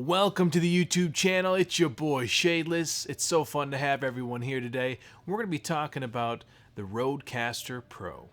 Welcome to the YouTube channel. It's your boy Shadeless. It's so fun to have everyone here today. We're going to be talking about the Rodecaster Pro.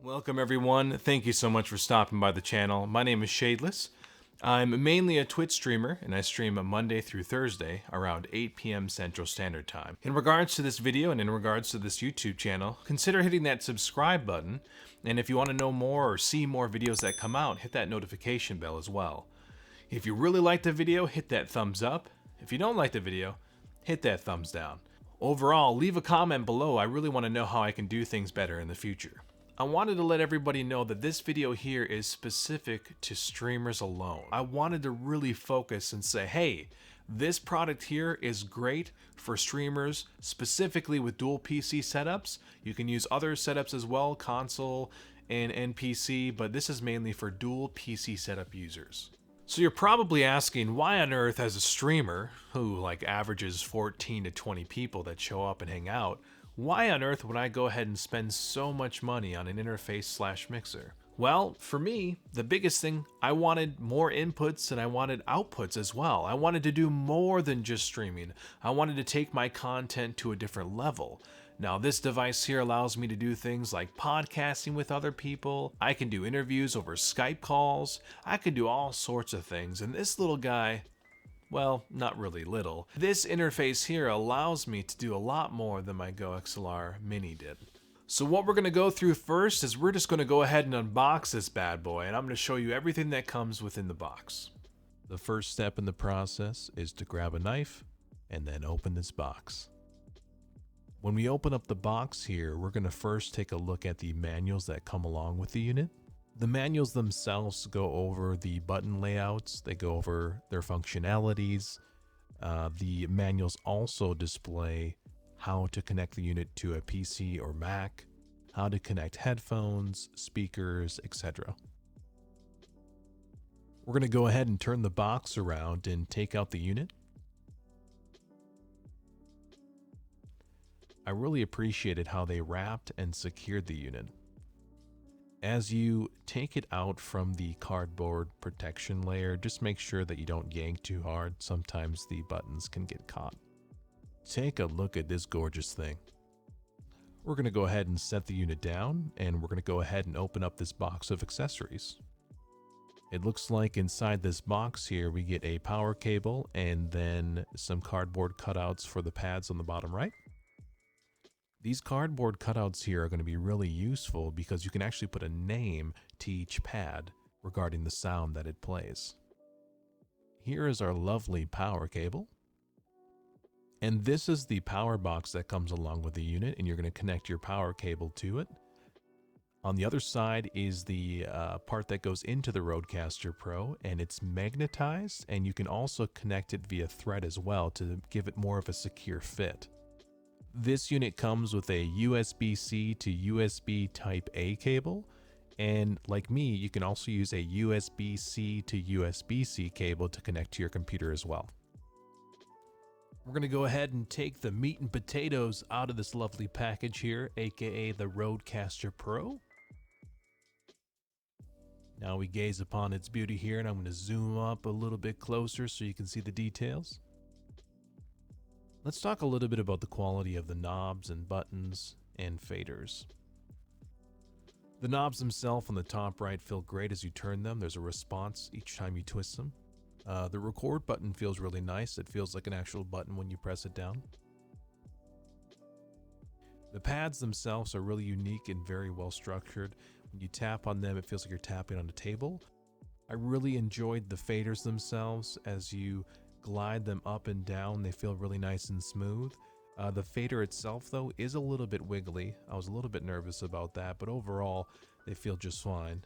Welcome everyone. Thank you so much for stopping by the channel. My name is Shadeless. I'm mainly a Twitch streamer, and I stream Monday through Thursday around 8 p.m. Central Standard Time. In regards to this video and in regards to this YouTube channel, consider hitting that subscribe button, and if you want to know more or see more videos that come out, hit that notification bell as well. If you really like the video, hit that thumbs up. If you don't like the video, hit that thumbs down. Overall, leave a comment below. I really want to know how I can do things better in the future. I wanted to let everybody know that this video here is specific to streamers alone. I wanted to really focus and say, hey, this product here is great for streamers, specifically with dual PC setups. You can use other setups as well, console and PC, but this is mainly for dual PC setup users. So you're probably asking, why on earth as a streamer, who like averages 14 to 20 people that show up and hang out, why on earth would I go ahead and spend so much money on an interface / mixer? Well, for me, the biggest thing, I wanted more inputs and I wanted outputs as well. I wanted to do more than just streaming. I wanted to take my content to a different level. Now, this device here allows me to do things like podcasting with other people. I can do interviews over Skype calls. I can do all sorts of things. And this little guy, well, not really little. This interface here allows me to do a lot more than my Go XLR Mini did. So what we're going to go through first is we're just going to go ahead and unbox this bad boy, and I'm going to show you everything that comes within the box. The first step in the process is to grab a knife and then open this box. When we open up the box here, we're going to first take a look at the manuals that come along with the unit. The manuals themselves go over the button layouts, they go over their functionalities. The manuals also display how to connect the unit to a PC or Mac, how to connect headphones, speakers, etc. We're going to go ahead and turn the box around and take out the unit. I really appreciated how they wrapped and secured the unit. As you take it out from the cardboard protection layer, just make sure that you don't yank too hard. Sometimes the buttons can get caught. Take a look at this gorgeous thing. We're going to go ahead and set the unit down, and we're going to go ahead and open up this box of accessories. It looks like inside this box here we get a power cable and then some cardboard cutouts for the pads on the bottom right. These cardboard cutouts here are going to be really useful because you can actually put a name to each pad regarding the sound that it plays. Here is our lovely power cable. And this is the power box that comes along with the unit, and you're going to connect your power cable to it. On the other side is the part that goes into the Rodecaster Pro, and it's magnetized, and you can also connect it via thread as well to give it more of a secure fit. This unit comes with a USB-C to USB Type-A cable, and like me, you can also use a USB-C to USB-C cable to connect to your computer as well. We're going to go ahead and take the meat and potatoes out of this lovely package here, aka the Rodecaster Pro. Now we gaze upon its beauty here, and I'm going to zoom up a little bit closer so you can see the details. Let's talk a little bit about the quality of the knobs and buttons and faders. The knobs themselves on the top right feel great as you turn them. There's a response each time you twist them. The record button feels really nice. It feels like an actual button when you press it down. The pads themselves are really unique and very well structured. When you tap on them, it feels like you're tapping on a table. I really enjoyed the faders themselves. As you glide them up and down, they feel really nice and smooth. The fader itself, though, is a little bit wiggly. I was a little bit nervous about that, but overall, they feel just fine.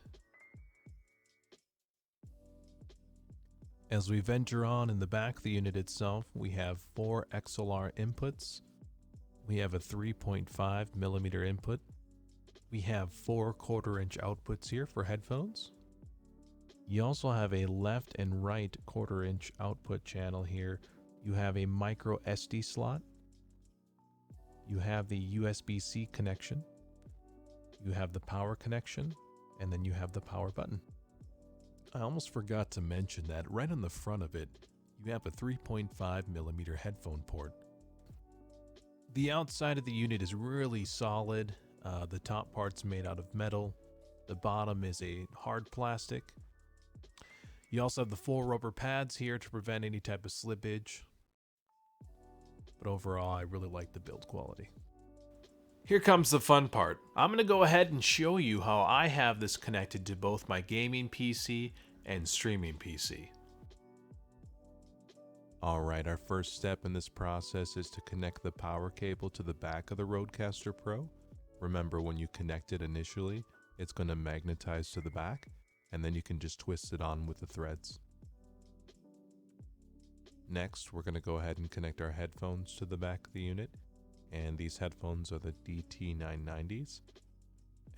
As we venture on in the back of the unit itself, we have 4 XLR inputs. We have a 3.5mm input. We have 4 1/4-inch outputs here for headphones. You also have a left and right 1/4-inch output channel here. You have a micro SD slot. You have the USB-C connection. You have the power connection. and then you have the power button. I almost forgot to mention that right on the front of it, you have a 3.5mm headphone port. The outside of the unit is really solid. The top part's made out of metal. The bottom is a hard plastic. You also have the full rubber pads here to prevent any type of slippage. But overall, I really like the build quality. Here comes the fun part. I'm going to go ahead and show you how I have this connected to both my gaming PC and streaming PC. Alright, our first step in this process is to connect the power cable to the back of the Rodecaster Pro. Remember, when you connect it initially, it's going to magnetize to the back, and then you can just twist it on with the threads. Next, we're going to go ahead and connect our headphones to the back of the unit, and these headphones are the DT990s,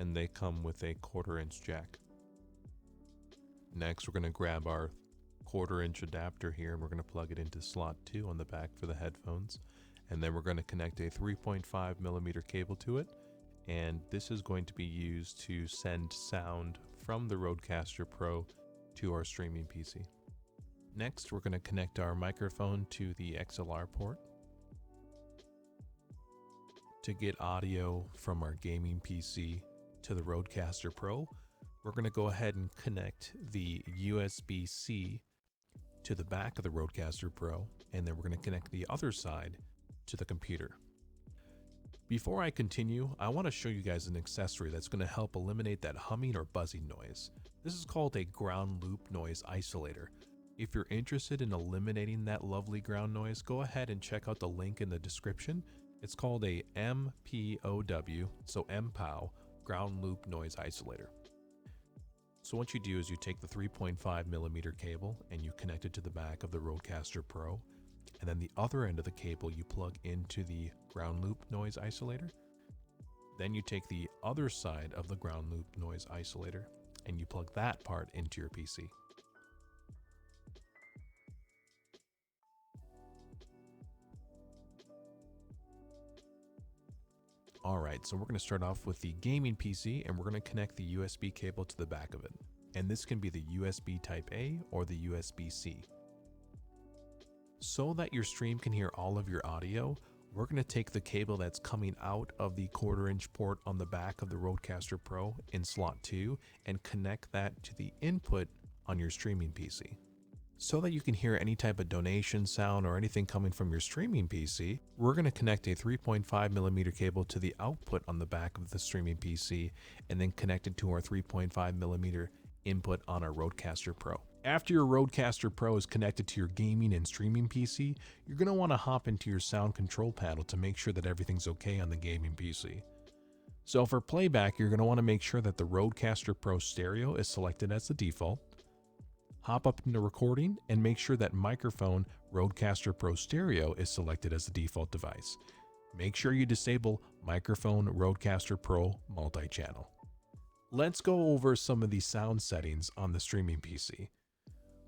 and they come with a 1/4-inch jack. Next, we're going to grab our 1/4-inch adapter here, and we're going to plug it into slot 2 on the back for the headphones, and then we're going to connect a 3.5mm cable to it, and this is going to be used to send sound from the Rodecaster Pro to our streaming PC. Next, we're going to connect our microphone to the XLR port. To get audio from our gaming PC to the Rodecaster Pro, we're going to go ahead and connect the USB-C to the back of the Rodecaster Pro, and then we're going to connect the other side to the computer. Before I continue, I want to show you guys an accessory that's going to help eliminate that humming or buzzing noise. This is called a ground loop noise isolator. If you're interested in eliminating that lovely ground noise, go ahead and check out the link in the description. It's called a MPOW, so MPOW, ground loop noise isolator. So what you do is you take the 3.5mm cable and you connect it to the back of the Rodecaster Pro, and then the other end of the cable you plug into the ground loop noise isolator. Then you take the other side of the ground loop noise isolator and you plug that part into your PC. Alright, so we're going to start off with the gaming PC, and we're going to connect the USB cable to the back of it. And this can be the USB Type A or the USB-C. So that your stream can hear all of your audio, we're going to take the cable that's coming out of the 1/4-inch port on the back of the Rodecaster Pro in slot 2 and connect that to the input on your streaming PC. So that you can hear any type of donation sound or anything coming from your streaming PC, we're going to connect a 3.5mm cable to the output on the back of the streaming PC and then connect it to our 3.5mm input on our Rodecaster Pro. After your Rodecaster Pro is connected to your gaming and streaming PC, you're going to want to hop into your sound control panel to make sure that everything's okay on the gaming PC. So for playback, you're going to want to make sure that the Rodecaster Pro stereo is selected as the default. Hop up into recording and make sure that microphone Rodecaster Pro Stereo is selected as the default device. Make sure you disable microphone Rodecaster Pro multi-channel. Let's go over some of the sound settings on the streaming PC.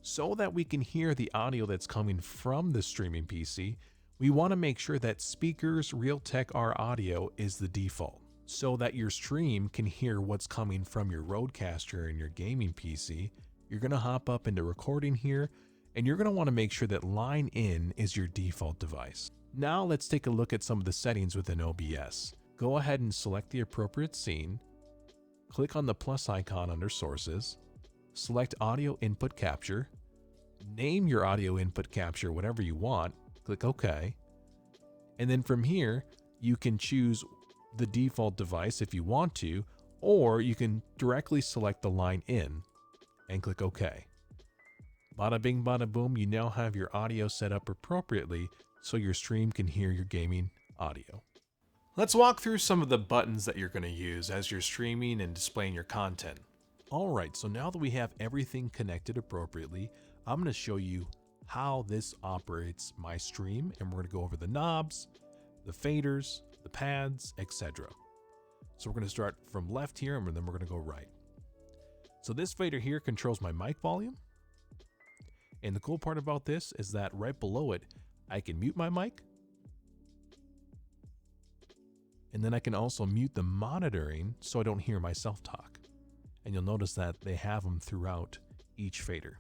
So that we can hear the audio that's coming from the streaming PC, we want to make sure that speakers Realtek R audio is the default, so that your stream can hear what's coming from your Rodecaster and your gaming PC. You're going to hop up into recording here, and you're going to want to make sure that line in is your default device. Now let's take a look at some of the settings within OBS. Go ahead and select the appropriate scene, click on the plus icon under sources, select audio input capture, name your audio input capture whatever you want, click OK, and then from here you can choose the default device if you want to, or you can directly select the line in and click OK. Bada bing bada boom, you now have your audio set up appropriately so your stream can hear your gaming audio. Let's walk through some of the buttons that you're going to use as you're streaming and displaying your content. Alright, so now that we have everything connected appropriately, I'm going to show you how this operates my stream, and we're going to go over the knobs, the faders, the pads, etc. So we're going to start from left here, and then we're going to go right. So this fader here controls my mic volume. And the cool part about this is that right below it, I can mute my mic. And then I can also mute the monitoring so I don't hear myself talk. and you'll notice that they have them throughout each fader.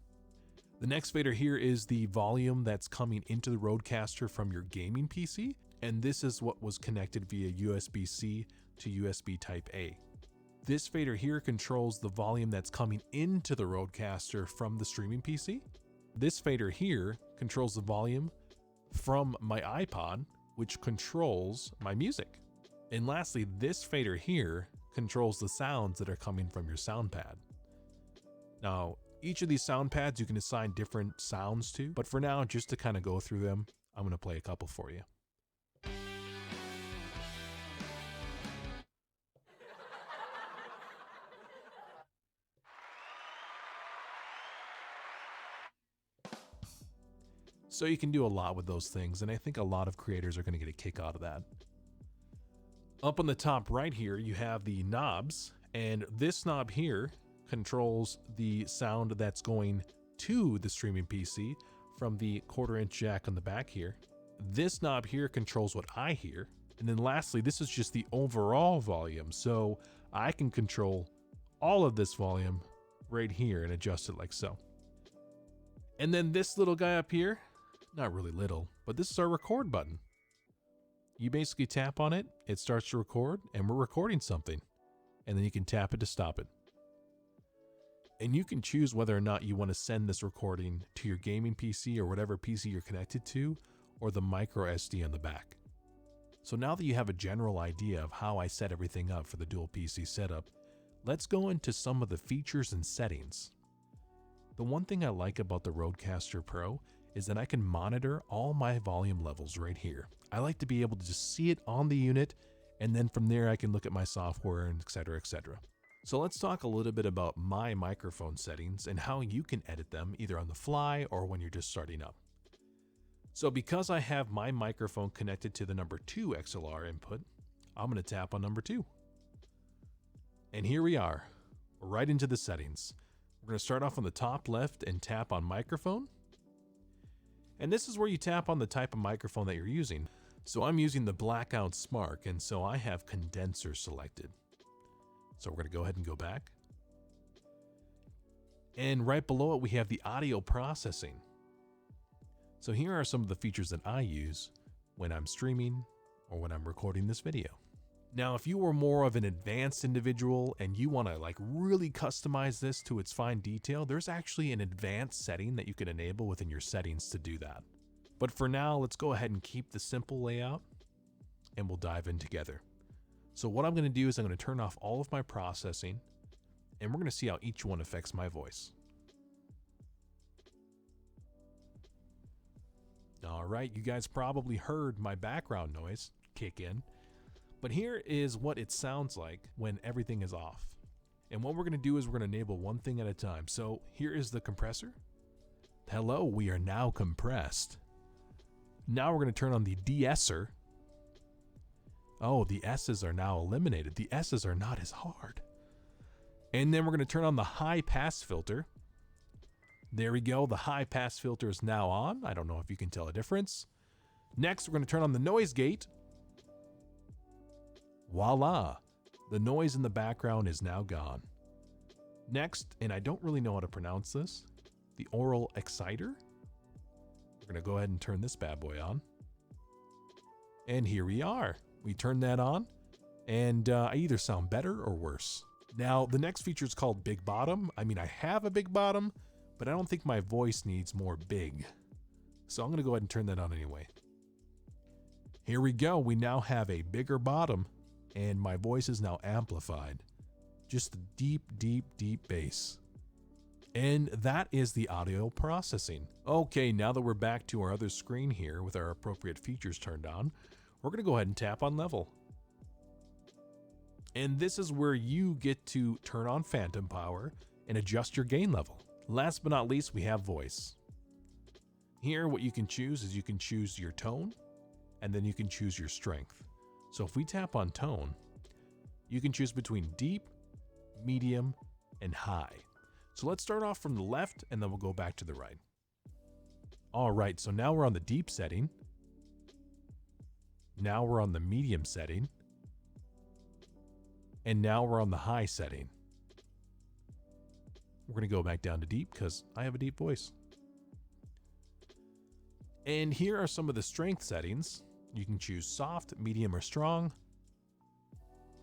The next fader here is the volume that's coming into the Rodecaster from your gaming PC, and this is what was connected via USB-C to USB Type A. This fader here controls the volume that's coming into the Rodecaster from the streaming PC. This fader here controls the volume from my iPod, which controls my music. And lastly, this fader here controls the sounds that are coming from your sound pad. Now, each of these sound pads you can assign different sounds to, but for now, just to kind of go through them, I'm going to play a couple for you. So you can do a lot with those things, and I think a lot of creators are going to get a kick out of that. Up on the top right here, you have the knobs, and this knob here controls the sound that's going to the streaming PC from the 1/4-inch jack on the back here. This knob here controls what I hear. And then lastly, this is just the overall volume. So I can control all of this volume right here and adjust it like so. And then this little guy up here, not really little, but this is our record button. You basically tap on it, it starts to record, and we're recording something. And then you can tap it to stop it. And you can choose whether or not you want to send this recording to your gaming PC or whatever PC you're connected to, or the micro SD on the back. So now that you have a general idea of how I set everything up for the dual PC setup, let's go into some of the features and settings. The one thing I like about the Rodecaster Pro is that I can monitor all my volume levels right here. I like to be able to just see it on the unit, and then from there I can look at my software and etc, etc. So let's talk a little bit about my microphone settings and how you can edit them either on the fly or when you're just starting up. So because I have my microphone connected to the number 2 XLR input, I'm going to tap on number 2. And here we are, right into the settings. We're going to start off on the top left and tap on microphone. And this is where you tap on the type of microphone that you're using. So I'm using the Blackout Smark, and so I have condenser selected. So we're going to go ahead and go back. And right below it, we have the audio processing. So here are some of the features that I use when I'm streaming or when I'm recording this video. Now, if you were more of an advanced individual and you want to like really customize this to its fine detail, there's actually an advanced setting that you can enable within your settings to do that. But for now, let's go ahead and keep the simple layout and we'll dive in together. So what I'm going to do is I'm going to turn off all of my processing and we're going to see how each one affects my voice. All right, you guys probably heard my background noise kick in, but here is what it sounds like when everything is off. And what we're going to do is we're going to enable one thing at a time. So here is the compressor. Hello, we are now compressed. Now we're going to turn on the de-esser. Oh, the S's are now eliminated. The S's are not as hard. And then we're going to turn on the high pass filter. There we go. The high pass filter is now on. I don't know if you can tell a difference. Next, we're going to turn on the noise gate. Voila. The noise in the background is now gone. Next, and I don't really know how to pronounce this, the oral exciter. We're going to go ahead and turn this bad boy on. And here we are. We turn that on, and I either sound better or worse. Now, the next feature is called Big Bottom. I mean, I have a big bottom, but I don't think my voice needs more big. So I'm going to go ahead and turn that on anyway. Here we go. We now have a bigger bottom, and my voice is now amplified. Just a deep, deep, deep bass. And that is the audio processing. Okay, now that we're back to our other screen here with our appropriate features turned on, we're going to go ahead and tap on level. And this is where you get to turn on phantom power and adjust your gain level. Last but not least, we have voice. Here, what you can choose is you can choose your tone, and then you can choose your strength. So if we tap on tone, you can choose between deep, medium, and high. So let's start off from the left, and then we'll go back to the right. All right, so now we're on the deep setting. Now we're on the medium setting. And now we're on the high setting. We're going to go back down to deep because I have a deep voice. And here are some of the strength settings. You can choose soft, medium, or strong.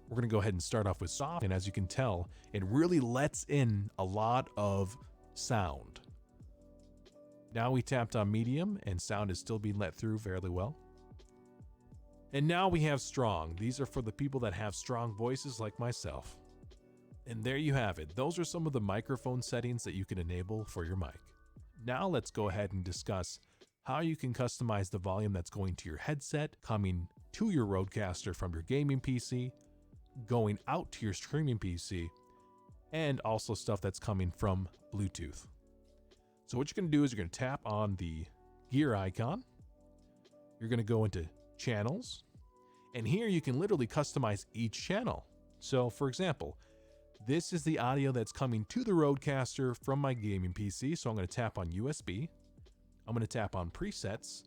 We're going to go ahead and start off with soft. And as you can tell, it really lets in a lot of sound. Now we tapped on medium and sound is still being let through fairly well. And now we have strong. These are for the people that have strong voices like myself. And there you have it. Those are some of the microphone settings that you can enable for your mic. Now let's go ahead and discuss how you can customize the volume that's going to your headset, coming to your Rodecaster from your gaming PC, going out to your streaming PC, and also stuff that's coming from Bluetooth. So what you're going to do is you're going to tap on the gear icon. You're going to go into channels, and here you can literally customize each channel. So for example, this is the audio that's coming to the Rodecaster from my gaming PC. So I'm going to tap on USB. I'm going to tap on presets,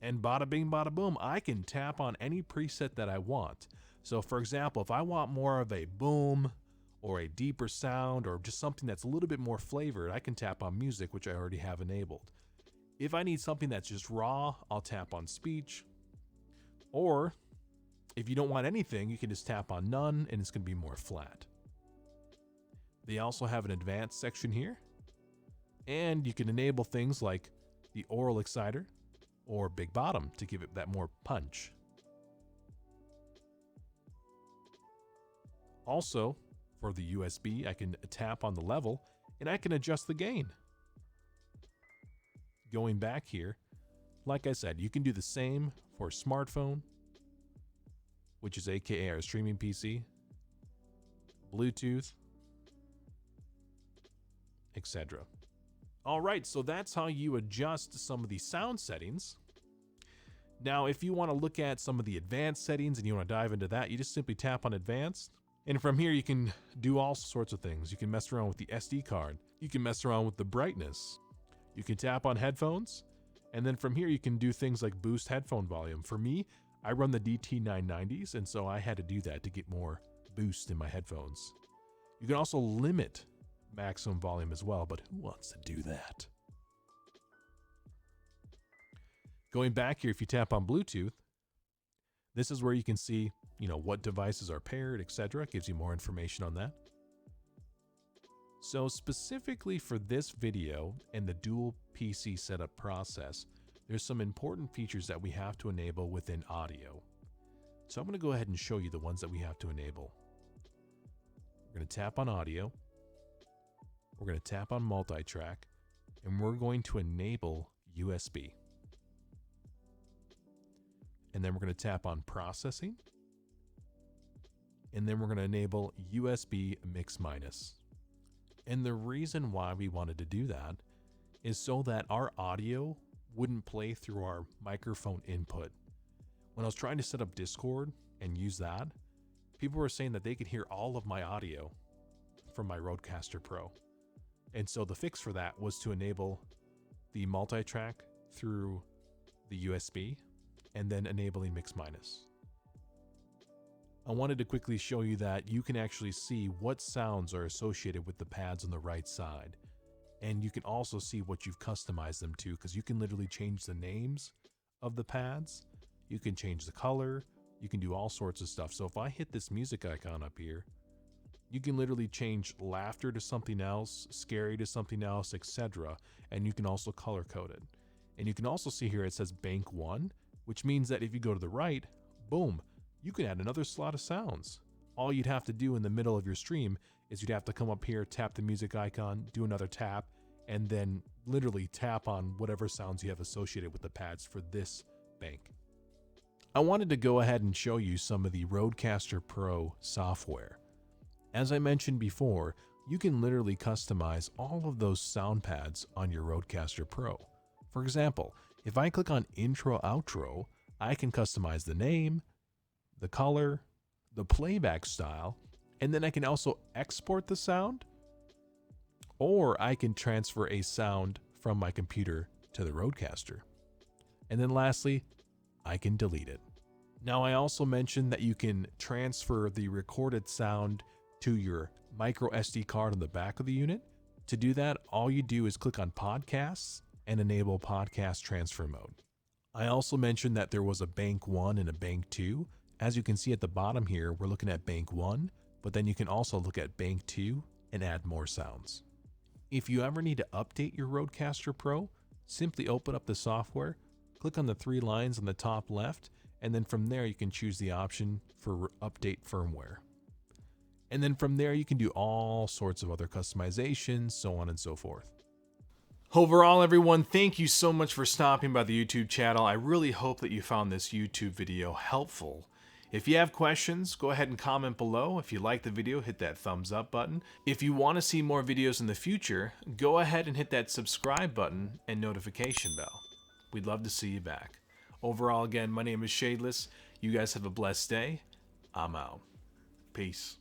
and bada bing, bada boom, I can tap on any preset that I want. So for example, if I want more of a boom or a deeper sound or just something that's a little bit more flavored, I can tap on music, which I already have enabled. If I need something that's just raw, I'll tap on speech. Or if you don't want anything, you can just tap on none and it's going to be more flat. They also have an advanced section here, and you can enable things like the oral exciter or big bottom to give it that more punch. Also, for the USB, I can tap on the level and I can adjust the gain. Going back here, like I said, you can do the same for smartphone, which is aka our streaming PC, Bluetooth, etc. All right, so that's how you adjust some of the sound settings. Now, if you want to look at some of the advanced settings and you want to dive into that, you just simply tap on advanced. And from here, you can do all sorts of things. You can mess around with the SD card. You can mess around with the brightness. You can tap on headphones. And then from here, you can do things like boost headphone volume. For me, I run the DT990s, and so I had to do that to get more boost in my headphones. You can also limit maximum volume as well, but who wants to do that? Going back here, if you tap on Bluetooth, this is where you can see, what devices are paired, etc. It gives you more information on that. So specifically for this video and the dual PC setup process, there's some important features that we have to enable within audio. So I'm going to go ahead and show you the ones that we have to enable. We're going to tap on audio. We're going to tap on multi-track, and we're going to enable USB. And then we're going to tap on processing. And then we're going to enable USB mix minus. And the reason why we wanted to do that is so that our audio wouldn't play through our microphone input. When I was trying to set up Discord and use that, people were saying that they could hear all of my audio from my Rodecaster Pro. And so the fix for that was to enable the multi-track through the USB and then enabling mix minus. I wanted to quickly show you that you can actually see what sounds are associated with the pads on the right side. And you can also see what you've customized them to, because you can literally change the names of the pads. You can change the color. You can do all sorts of stuff. So if I hit this music icon up here, you can literally change laughter to something else, scary to something else, etc. And you can also color code it. And you can also see here it says bank 1, which means that if you go to the right, boom, you can add another slot of sounds. All you'd have to do in the middle of your stream is you'd have to come up here, tap the music icon, do another tap, and then literally tap on whatever sounds you have associated with the pads for this bank. I wanted to go ahead and show you some of the Rodecaster Pro software. As I mentioned before, you can literally customize all of those sound pads on your Rodecaster Pro. For example, if I click on intro outro, I can customize the name, the color, the playback style, and then I can also export the sound, or I can transfer a sound from my computer to the Rodecaster. And then lastly, I can delete it. Now I also mentioned that you can transfer the recorded sound to your micro SD card on the back of the unit, To do that, all you do is click on Podcasts and enable Podcast Transfer Mode. I also mentioned that there was a Bank 1 and a Bank 2. As you can see at the bottom here, we're looking at Bank 1, but then you can also look at Bank 2 and add more sounds. If you ever need to update your Rodecaster Pro, simply open up the software, click on the 3 lines on the top left, and then from there you can choose the option for update firmware. And then from there you can do all sorts of other customizations, so on and so forth. Overall, everyone, thank you so much for stopping by the YouTube channel. I really hope that you found this YouTube video helpful. If you have questions, go ahead and comment below. If you like the video, hit that thumbs up button. If you want to see more videos in the future, go ahead and hit that subscribe button and notification bell. We'd love to see you back. Overall, again, my name is Shadeless. You guys have a blessed day. I'm out. Peace.